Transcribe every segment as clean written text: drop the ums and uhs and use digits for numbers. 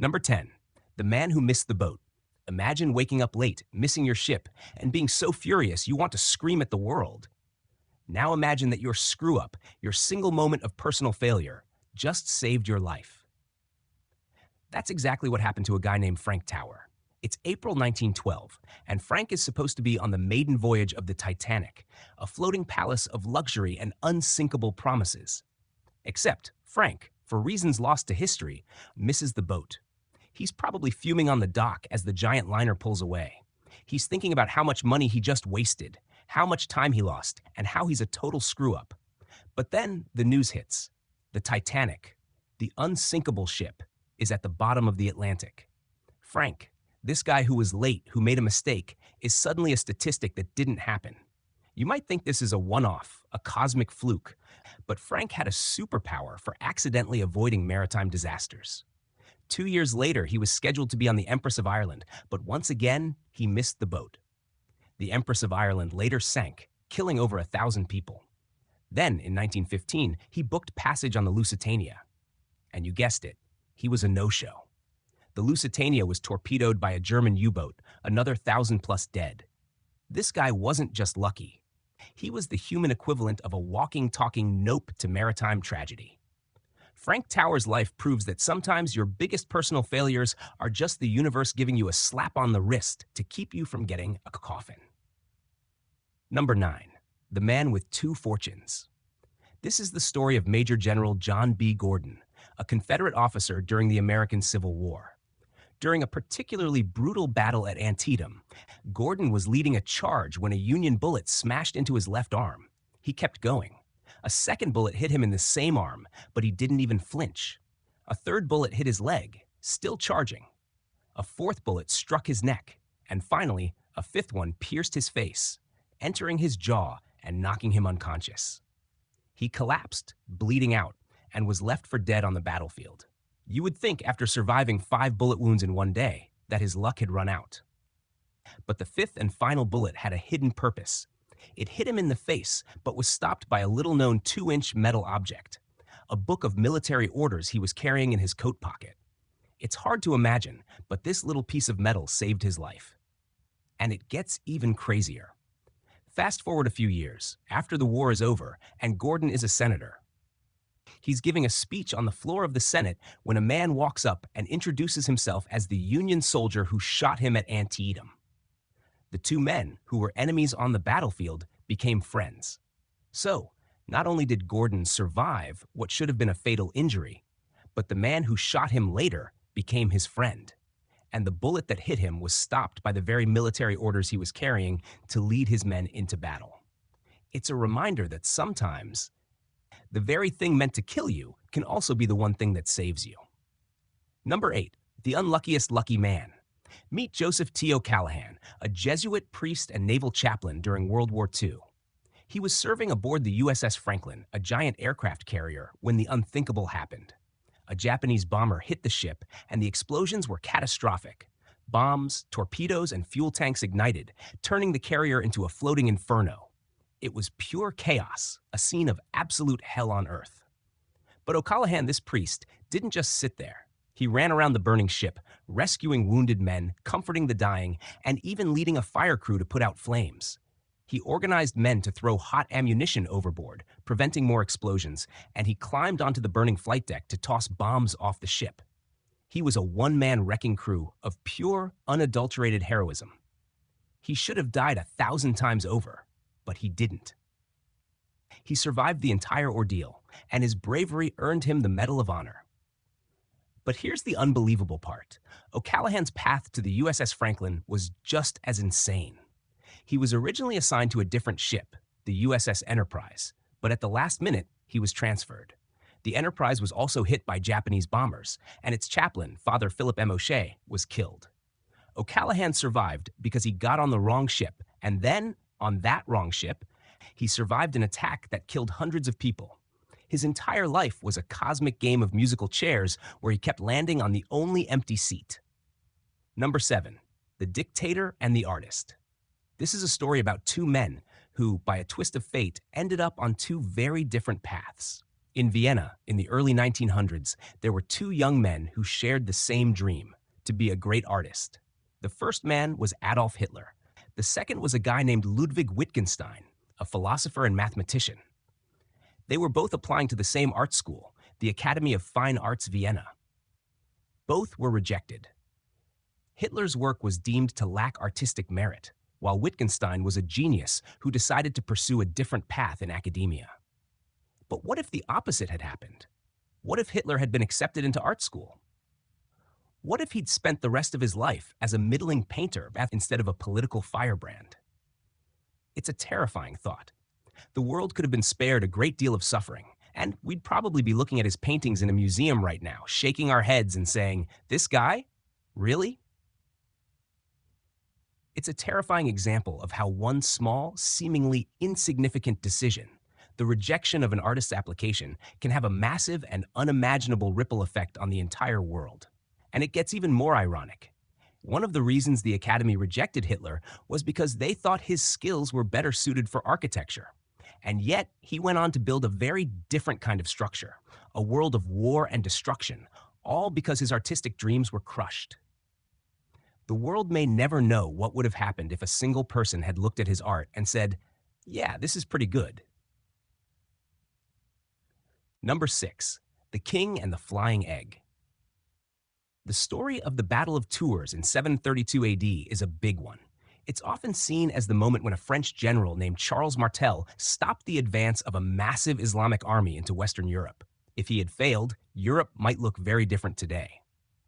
Number 10, the man who missed the boat. Imagine waking up late, missing your ship, and being so furious you want to scream at the world. Now imagine that your screw up, your single moment of personal failure, just saved your life. That's exactly what happened to a guy named Frank Tower. It's April 1912, and Frank is supposed to be on the maiden voyage of the Titanic, a floating palace of luxury and unsinkable promises. Except Frank, for reasons lost to history, misses the boat. He's probably fuming on the dock as the giant liner pulls away. He's thinking about how much money he just wasted, how much time he lost, and how he's a total screw-up. But then the news hits. The Titanic, the unsinkable ship, is at the bottom of the Atlantic. Frank, this guy who was late, who made a mistake, is suddenly a statistic that didn't happen. You might think this is a one-off, a cosmic fluke, but Frank had a superpower for accidentally avoiding maritime disasters. 2 years later, he was scheduled to be on the Empress of Ireland, but once again, he missed the boat. The Empress of Ireland later sank, killing over 1,000 people. Then, in 1915, he booked passage on the Lusitania. And you guessed it, he was a no-show. The Lusitania was torpedoed by a German U-boat, another 1,000+ dead. This guy wasn't just lucky. He was the human equivalent of a walking, talking nope to maritime tragedy. Frank Tower's life proves that sometimes your biggest personal failures are just the universe giving you a slap on the wrist to keep you from getting a coffin. Number 9, the man with two fortunes. This is the story of Major General John B. Gordon, a Confederate officer during the American Civil War. During a particularly brutal battle at Antietam, Gordon was leading a charge when a Union bullet smashed into his left arm. He kept going. A second bullet hit him in the same arm, but he didn't even flinch. A third bullet hit his leg, still charging. A fourth bullet struck his neck, and finally, a fifth one pierced his face, entering his jaw and knocking him unconscious. He collapsed, bleeding out, and was left for dead on the battlefield. You would think after surviving 5 bullet wounds in one day that his luck had run out. But the fifth and final bullet had a hidden purpose. It hit him in the face, but was stopped by a little-known 2-inch metal object, a book of military orders he was carrying in his coat pocket. It's hard to imagine, but this little piece of metal saved his life. And it gets even crazier. Fast forward a few years, after the war is over, and Gordon is a senator. He's giving a speech on the floor of the Senate when a man walks up and introduces himself as the Union soldier who shot him at Antietam. The two men, who were enemies on the battlefield, became friends. So, not only did Gordon survive what should have been a fatal injury, but the man who shot him later became his friend. And the bullet that hit him was stopped by the very military orders he was carrying to lead his men into battle. It's a reminder that sometimes the very thing meant to kill you can also be the one thing that saves you. Number 8, the unluckiest lucky man. Meet Joseph T. O'Callaghan, a Jesuit priest and naval chaplain during World War II. He was serving aboard the USS Franklin, a giant aircraft carrier, when the unthinkable happened. A Japanese bomber hit the ship, and the explosions were catastrophic. Bombs, torpedoes, and fuel tanks ignited, turning the carrier into a floating inferno. It was pure chaos, a scene of absolute hell on earth. But O'Callaghan, this priest, didn't just sit there. He ran around the burning ship, rescuing wounded men, comforting the dying, and even leading a fire crew to put out flames. He organized men to throw hot ammunition overboard, preventing more explosions, and he climbed onto the burning flight deck to toss bombs off the ship. He was a one-man wrecking crew of pure, unadulterated heroism. He should have died 1,000 times over, but he didn't. He survived the entire ordeal, and his bravery earned him the Medal of Honor. But here's the unbelievable part. O'Callaghan's path to the USS Franklin was just as insane. He was originally assigned to a different ship, the USS Enterprise, but at the last minute, he was transferred. The Enterprise was also hit by Japanese bombers, and its chaplain, Father Philip M. O'Shea, was killed. O'Callaghan survived because he got on the wrong ship, and then, on that wrong ship, he survived an attack that killed hundreds of people. His entire life was a cosmic game of musical chairs where he kept landing on the only empty seat. Number 7, the dictator and the artist. This is a story about two men who, by a twist of fate, ended up on two very different paths. In Vienna, in the early 1900s, there were two young men who shared the same dream, to be a great artist. The first man was Adolf Hitler. The second was a guy named Ludwig Wittgenstein, a philosopher and mathematician. They were both applying to the same art school, the Academy of Fine Arts Vienna. Both were rejected. Hitler's work was deemed to lack artistic merit, while Wittgenstein was a genius who decided to pursue a different path in academia. But what if the opposite had happened? What if Hitler had been accepted into art school? What if he'd spent the rest of his life as a middling painter instead of a political firebrand? It's a terrifying thought. The world could have been spared a great deal of suffering, and we'd probably be looking at his paintings in a museum right now, shaking our heads and saying, "This guy? Really?" It's a terrifying example of how one small, seemingly insignificant decision, the rejection of an artist's application, can have a massive and unimaginable ripple effect on the entire world. And it gets even more ironic. One of the reasons the Academy rejected Hitler was because they thought his skills were better suited for architecture. And yet, he went on to build a very different kind of structure, a world of war and destruction, all because his artistic dreams were crushed. The world may never know what would have happened if a single person had looked at his art and said, "Yeah, this is pretty good." Number 6. The King and the Flying Egg. The story of the Battle of Tours in 732 AD is a big one. It's often seen as the moment when a French general named Charles Martel stopped the advance of a massive Islamic army into Western Europe. If he had failed, Europe might look very different today.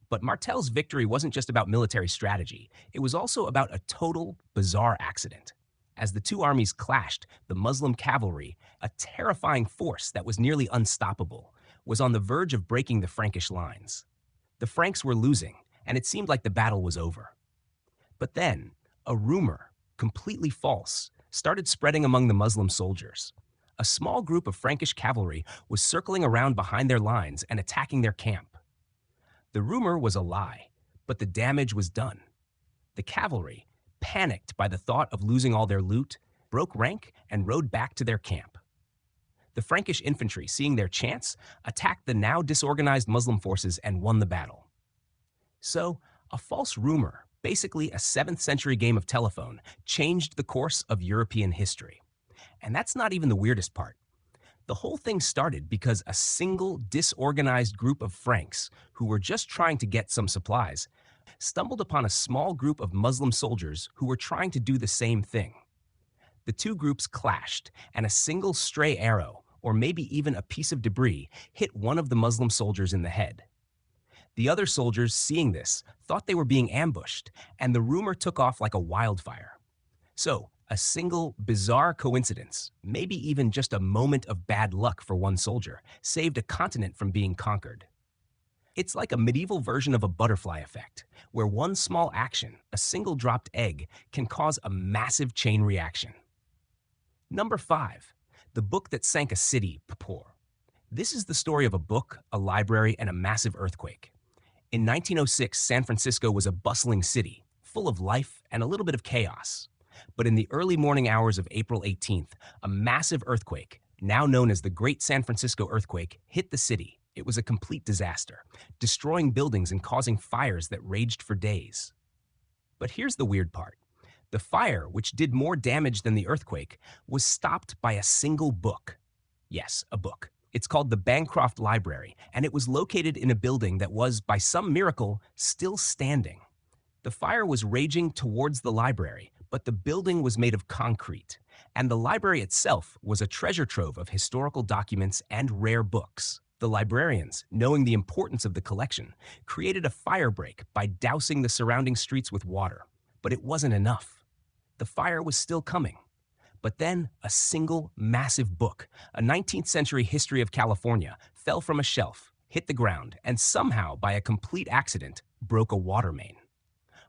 But Martel's victory wasn't just about military strategy. It was also about a total, bizarre accident. As the two armies clashed, the Muslim cavalry, a terrifying force that was nearly unstoppable, was on the verge of breaking the Frankish lines. The Franks were losing, and it seemed like the battle was over. But then, a rumor, completely false, started spreading among the Muslim soldiers. A small group of Frankish cavalry was circling around behind their lines and attacking their camp. The rumor was a lie, but the damage was done. The cavalry, panicked by the thought of losing all their loot, broke rank and rode back to their camp. The Frankish infantry, seeing their chance, attacked the now disorganized Muslim forces and won the battle. So, a false rumor, basically a 7th century game of telephone, changed the course of European history. And that's not even the weirdest part. The whole thing started because a single disorganized group of Franks, who were just trying to get some supplies, stumbled upon a small group of Muslim soldiers who were trying to do the same thing. The two groups clashed, and a single stray arrow, or maybe even a piece of debris, hit one of the Muslim soldiers in the head. The other soldiers, seeing this, thought they were being ambushed, and the rumor took off like a wildfire. So, a single bizarre coincidence, maybe even just a moment of bad luck for one soldier, saved a continent from being conquered. It's like a medieval version of a butterfly effect, where one small action, a single dropped egg, can cause a massive chain reaction. Number 5. The Book That Sank a City, Papur. This is the story of a book, a library, and a massive earthquake. In 1906, San Francisco was a bustling city, full of life and a little bit of chaos. But in the early morning hours of April 18th, a massive earthquake, now known as the Great San Francisco Earthquake, hit the city. It was a complete disaster, destroying buildings and causing fires that raged for days. But here's the weird part. The fire, which did more damage than the earthquake, was stopped by a single book. Yes, a book. It's called the Bancroft Library, and it was located in a building that was, by some miracle, still standing. The fire was raging towards the library, but the building was made of concrete, and the library itself was a treasure trove of historical documents and rare books. The librarians, knowing the importance of the collection, created a fire break by dousing the surrounding streets with water. But it wasn't enough. The fire was still coming. But then a single massive book, a 19th century history of California, fell from a shelf, hit the ground, and somehow, by a complete accident, broke a water main.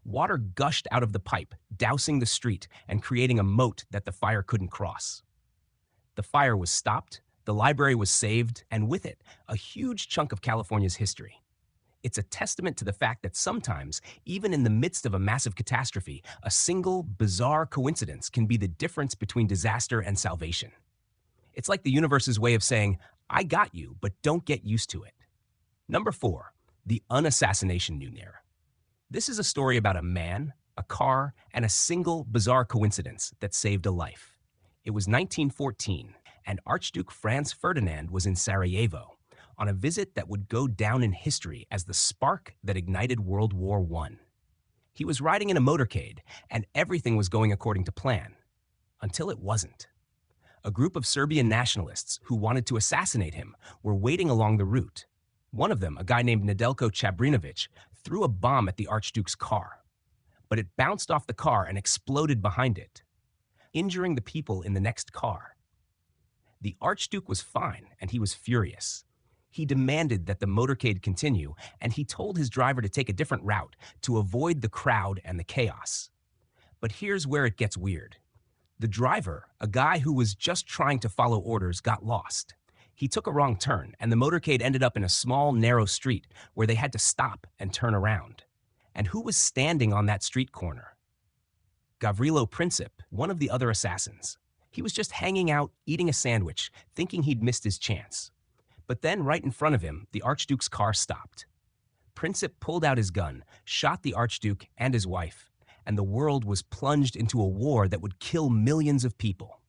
Water gushed out of the pipe, dousing the street and creating a moat that the fire couldn't cross. The fire was stopped, the library was saved, and with it, a huge chunk of California's history. It's a testament to the fact that sometimes, even in the midst of a massive catastrophe, a single, bizarre coincidence can be the difference between disaster and salvation. It's like the universe's way of saying, I got you, but don't get used to it. Number 4, the unassassination Nunair. This is a story about a man, a car, and a single bizarre coincidence that saved a life. It was 1914, and Archduke Franz Ferdinand was in Sarajevo on a visit that would go down in history as the spark that ignited World War I. He was riding in a motorcade, and everything was going according to plan. Until it wasn't. A group of Serbian nationalists who wanted to assassinate him were waiting along the route. One of them, a guy named Nedeljko Čabrinović, threw a bomb at the Archduke's car. But it bounced off the car and exploded behind it, injuring the people in the next car. The Archduke was fine, and he was furious. He demanded that the motorcade continue, and he told his driver to take a different route to avoid the crowd and the chaos. But here's where it gets weird. The driver, a guy who was just trying to follow orders, got lost. He took a wrong turn, and the motorcade ended up in a small, narrow street where they had to stop and turn around. And who was standing on that street corner? Gavrilo Princip, one of the other assassins. He was just hanging out, eating a sandwich, thinking he'd missed his chance. But then, right in front of him, the Archduke's car stopped. Princip pulled out his gun, shot the Archduke and his wife, and the world was plunged into a war that would kill millions of people.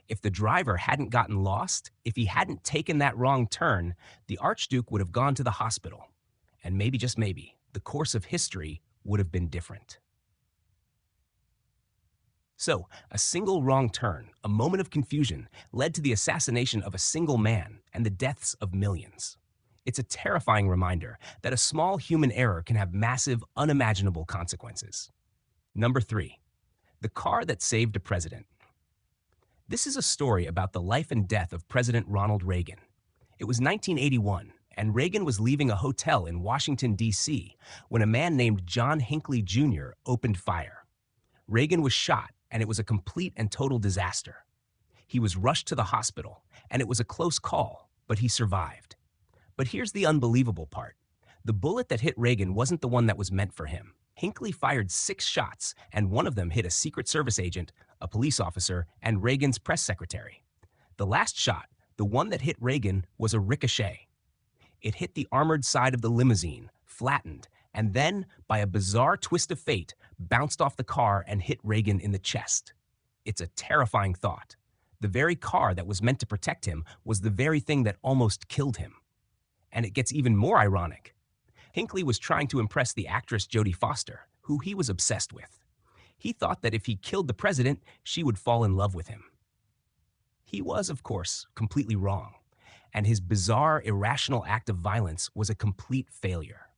If the driver hadn't gotten lost, if he hadn't taken that wrong turn, the Archduke would have gone to the hospital. And maybe, just maybe, the course of history would have been different. So, a single wrong turn, a moment of confusion, led to the assassination of a single man and the deaths of millions. It's a terrifying reminder that a small human error can have massive, unimaginable consequences. Number 3, the car that saved a president. This is a story about the life and death of President Ronald Reagan. It was 1981, and Reagan was leaving a hotel in Washington, D.C., when a man named John Hinckley Jr. opened fire. Reagan was shot, and it was a complete and total disaster. He was rushed to the hospital, and it was a close call, but he survived. But here's the unbelievable part. The bullet that hit Reagan wasn't the one that was meant for him. Hinckley fired 6 shots, and one of them hit a Secret Service agent, a police officer, and Reagan's press secretary. The last shot, the one that hit Reagan, was a ricochet. It hit the armored side of the limousine, flattened, and then, by a bizarre twist of fate, bounced off the car and hit Reagan in the chest. It's a terrifying thought. The very car that was meant to protect him was the very thing that almost killed him. And it gets even more ironic. Hinckley was trying to impress the actress Jodie Foster, who he was obsessed with. He thought that if he killed the president, she would fall in love with him. He was, of course, completely wrong, and his bizarre, irrational act of violence was a complete failure.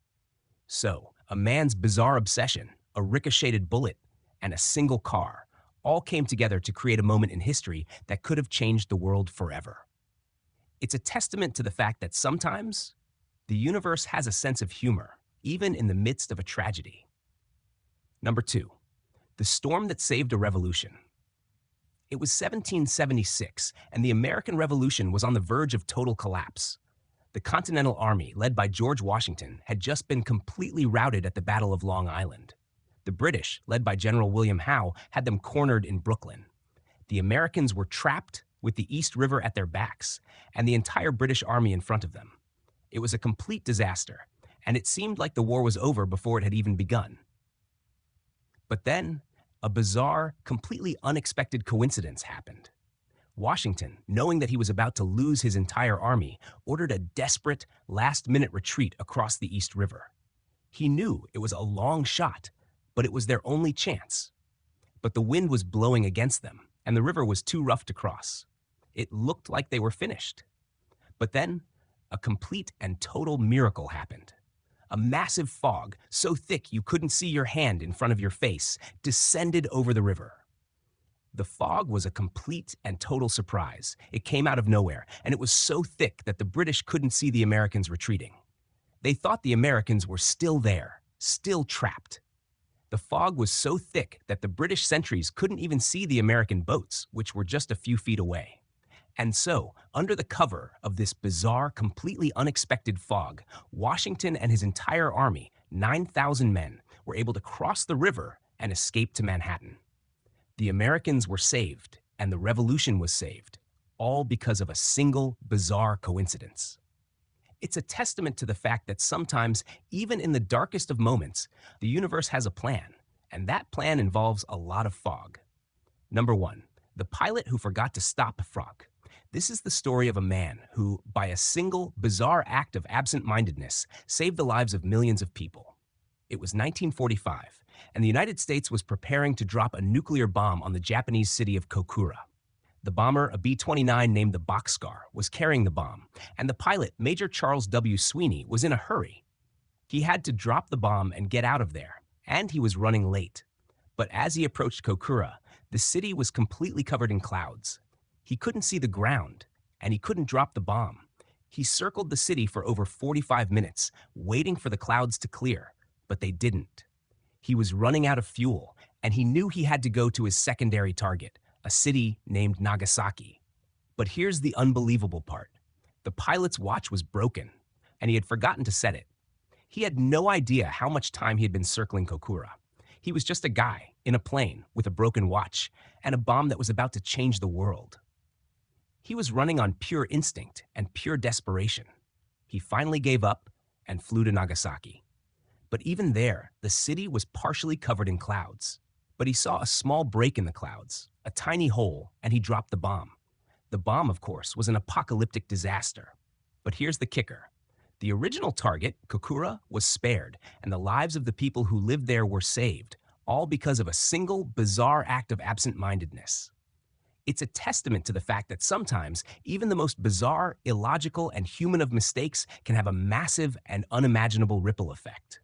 So, a man's bizarre obsession, a ricocheted bullet, and a single car all came together to create a moment in history that could have changed the world forever. It's a testament to the fact that sometimes the universe has a sense of humor, even in the midst of a tragedy. Number 2, the storm that saved a revolution. It was 1776, and the American Revolution was on the verge of total collapse. The Continental Army, led by George Washington, had just been completely routed at the Battle of Long Island. The British, led by General William Howe, had them cornered in Brooklyn. The Americans were trapped with the East River at their backs, and the entire British Army in front of them. It was a complete disaster, and it seemed like the war was over before it had even begun. But then, a bizarre, completely unexpected coincidence happened. Washington, knowing that he was about to lose his entire army, ordered a desperate, last-minute retreat across the East River. He knew it was a long shot, but it was their only chance. But the wind was blowing against them, and the river was too rough to cross. It looked like they were finished. But then, a complete and total miracle happened. A massive fog, so thick you couldn't see your hand in front of your face, descended over the river. The fog was a complete and total surprise. It came out of nowhere, and it was so thick that the British couldn't see the Americans retreating. They thought the Americans were still there, still trapped. The fog was so thick that the British sentries couldn't even see the American boats, which were just a few feet away. And so, under the cover of this bizarre, completely unexpected fog, Washington and his entire army, 9,000 men, were able to cross the river and escape to Manhattan. The Americans were saved, and the revolution was saved, all because of a single bizarre coincidence. It's a testament to the fact that sometimes, even in the darkest of moments, the universe has a plan, and that plan involves a lot of fog. Number 1, the pilot who forgot to stop a frog. This is the story of a man who, by a single, bizarre act of absent-mindedness, saved the lives of millions of people. It was 1945, and the United States was preparing to drop a nuclear bomb on the Japanese city of Kokura. The bomber, a B-29 named the Boxcar, was carrying the bomb, and the pilot, Major Charles W. Sweeney, was in a hurry. He had to drop the bomb and get out of there, and he was running late. But as he approached Kokura, the city was completely covered in clouds. He couldn't see the ground, and he couldn't drop the bomb. He circled the city for over 45 minutes, waiting for the clouds to clear, but they didn't. He was running out of fuel, and he knew he had to go to his secondary target, a city named Nagasaki. But here's the unbelievable part. The pilot's watch was broken, and he had forgotten to set it. He had no idea how much time he had been circling Kokura. He was just a guy in a plane with a broken watch and a bomb that was about to change the world. He was running on pure instinct and pure desperation. He finally gave up and flew to Nagasaki. But even there, the city was partially covered in clouds. But he saw a small break in the clouds, a tiny hole, and he dropped the bomb. The bomb, of course, was an apocalyptic disaster. But here's the kicker. The original target, Kokura, was spared, and the lives of the people who lived there were saved, all because of a single, bizarre act of absent-mindedness. It's a testament to the fact that sometimes even the most bizarre, illogical, and human of mistakes can have a massive and unimaginable ripple effect.